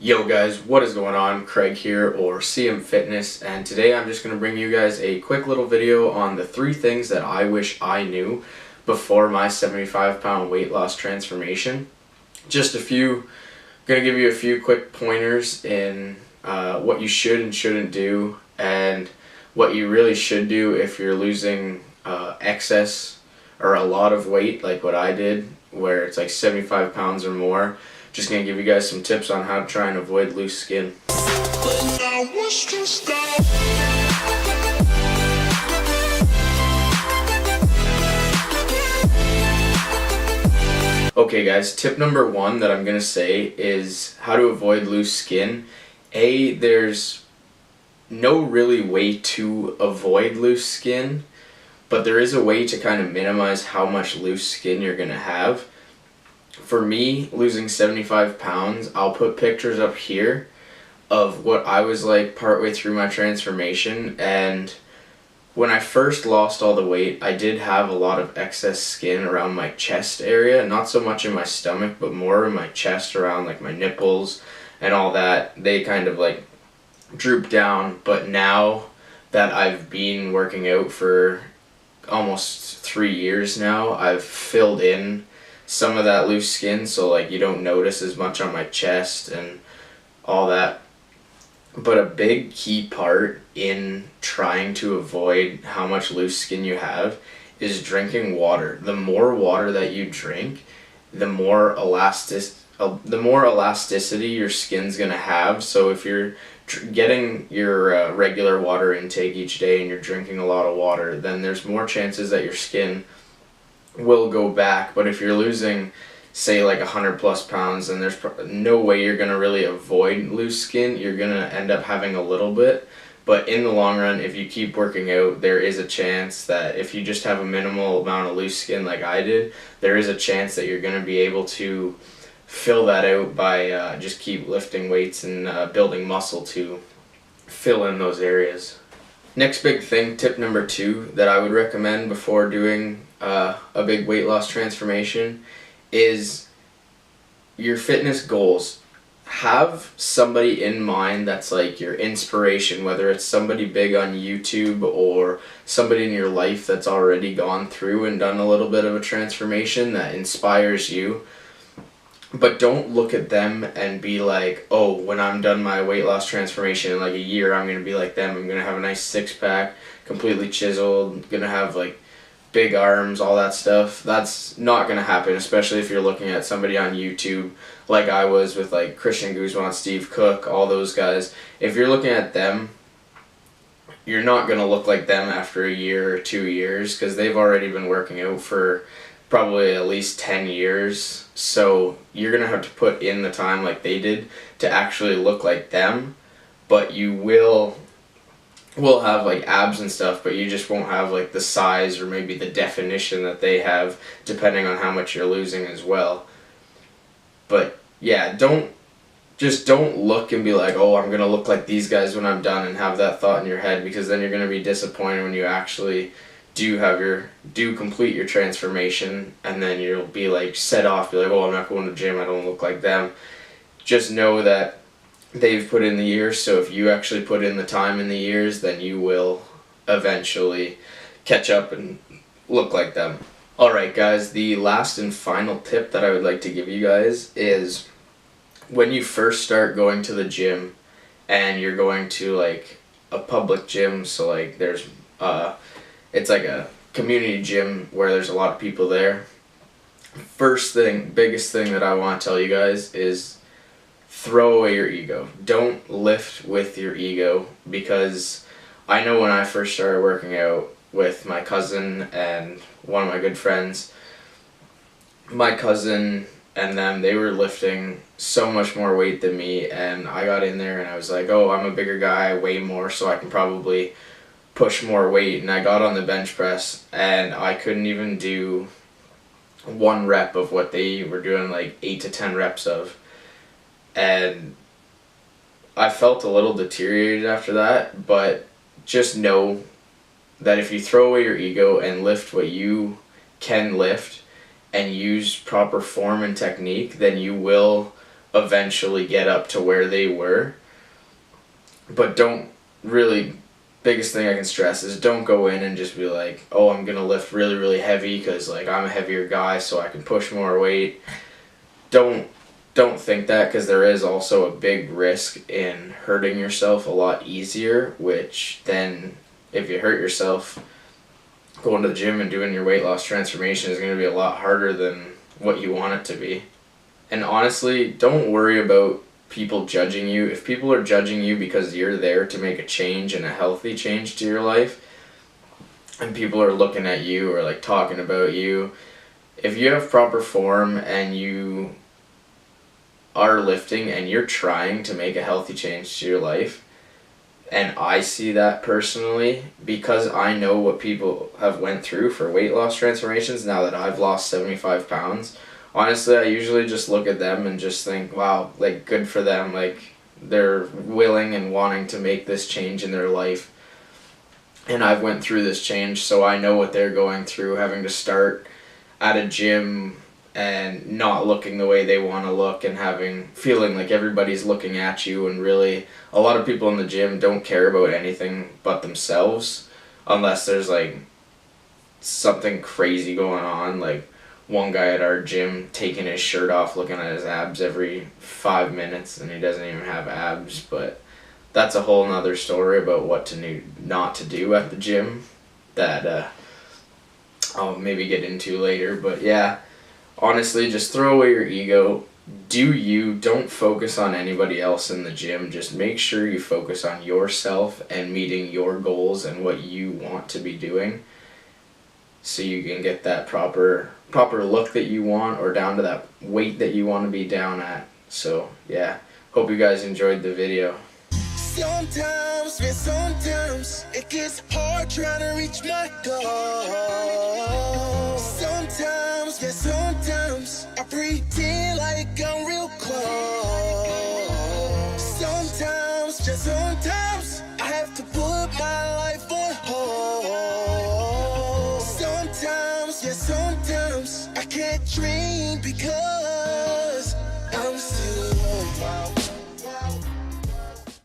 Yo guys, what is going on? Craig here, or CM Fitness, and today I'm just going to bring you guys a quick little video on the 3 things that I wish I knew before my 75-pound weight loss transformation. Just going to give you a few quick pointers in what you should and shouldn't do, and what you really should do if you're losing excess or a lot of weight like what I did, where it's like 75 pounds or more. Just going to give you guys some tips on how to try and avoid loose skin. Okay guys, tip number 1 that I'm going to say is how to avoid loose skin. There's no really way to avoid loose skin, but there is a way to kind of minimize how much loose skin you're going to have. For me, losing 75 pounds, I'll put pictures up here of what I was like partway through my transformation. And when I first lost all the weight, I did have a lot of excess skin around my chest area. Not so much in my stomach, but more in my chest, around like my nipples and all that. They kind of like drooped down. But now that I've been working out for almost 3 years now, I've filled in some of that loose skin, so like you don't notice as much on my chest and all that. But a big key part in trying to avoid how much loose skin you have is drinking water. The more water that you drink, the more elasticity your skin's gonna have. So if you're getting your regular water intake each day and you're drinking a lot of water, then there's more chances that your skin will go back. But if you're losing, say, like 100+ pounds, then there's no way you're gonna really avoid loose skin. You're gonna end up having a little bit, but in the long run, if you keep working out, there is a chance that if you just have a minimal amount of loose skin like I did, there is a chance that you're gonna be able to fill that out by just keep lifting weights and building muscle to fill in those areas. Next big thing, tip number 2 that I would recommend before doing a big weight loss transformation is your fitness goals. Have somebody in mind that's like your inspiration, whether it's somebody big on YouTube or somebody in your life that's already gone through and done a little bit of a transformation that inspires you. But don't look at them and be like, oh, when I'm done my weight loss transformation in like a year, I'm going to be like them. I'm going to have a nice 6-pack, completely chiseled, going to have like big arms, all that stuff. That's not going to happen, especially if you're looking at somebody on YouTube like I was with like Christian Guzman, Steve Cook, all those guys. If you're looking at them, you're not going to look like them after a year or 2 years, because they've already been working out for probably at least 10 years. So you're going to have to put in the time like they did to actually look like them. But you will have like abs and stuff, but you just won't have like the size or maybe the definition that they have, depending on how much you're losing as well. But yeah, don't look and be like, oh, I'm going to look like these guys when I'm done, and have that thought in your head, because then you're going to be disappointed when you actually do complete your transformation, and then you'll be like set off, be like, oh, I'm not going to the gym, I don't look like them. Just know that they've put in the years, so if you actually put in the time in the years, then you will eventually catch up and look like them. Alright guys, the last and final tip that I would like to give you guys is when you first start going to the gym and you're going to like a public gym, so like there's it's like a community gym where there's a lot of people there. First thing, biggest thing that I want to tell you guys is throw away your ego. Don't lift with your ego, because I know when I first started working out with my cousin and one of my good friends, my cousin and them, they were lifting so much more weight than me, and I got in there and I was like, oh, I'm a bigger guy, I weigh more, so I can probably push more weight. And I got on the bench press and I couldn't even do 1 rep of what they were doing like 8 to 10 reps of, and I felt a little deteriorated after that. But just know that if you throw away your ego and lift what you can lift and use proper form and technique, then you will eventually get up to where they were. But don't really, biggest thing I can stress is don't go in and just be like, oh, I'm going to lift really, really heavy because like I'm a heavier guy so I can push more weight. Don't think that, because there is also a big risk in hurting yourself a lot easier, which then if you hurt yourself, going to the gym and doing your weight loss transformation is going to be a lot harder than what you want it to be. And honestly, don't worry about people judging you. If people are judging you because you're there to make a change and a healthy change to your life, and people are looking at you or like talking about you, if you have proper form and you are lifting and you're trying to make a healthy change to your life, and I see that personally because I know what people have went through for weight loss transformations now that I've lost 75 pounds. Honestly, I usually just look at them and just think, wow, like good for them. Like they're willing and wanting to make this change in their life. And I've went through this change, so I know what they're going through, having to start at a gym and not looking the way they want to look and feeling like everybody's looking at you, and really a lot of people in the gym don't care about anything but themselves unless there's like something crazy going on, like one guy at our gym taking his shirt off looking at his abs every 5 minutes and he doesn't even have abs. But that's a whole nother story about what not to do at the gym that I'll maybe get into later. But yeah, honestly, just throw away your ego. Do you. Don't focus on anybody else in the gym. Just make sure you focus on yourself and meeting your goals and what you want to be doing, so you can get that proper look that you want, or down to that weight that you want to be down at. So yeah, hope you guys enjoyed the video. Sometimes, man, sometimes it gets hard trying to reach my goal. Sometimes, yeah, sometimes I pretend like I'm real close. Sometimes, just sometimes I have to put my life on hold. Sometimes, yeah, sometimes I can't dream because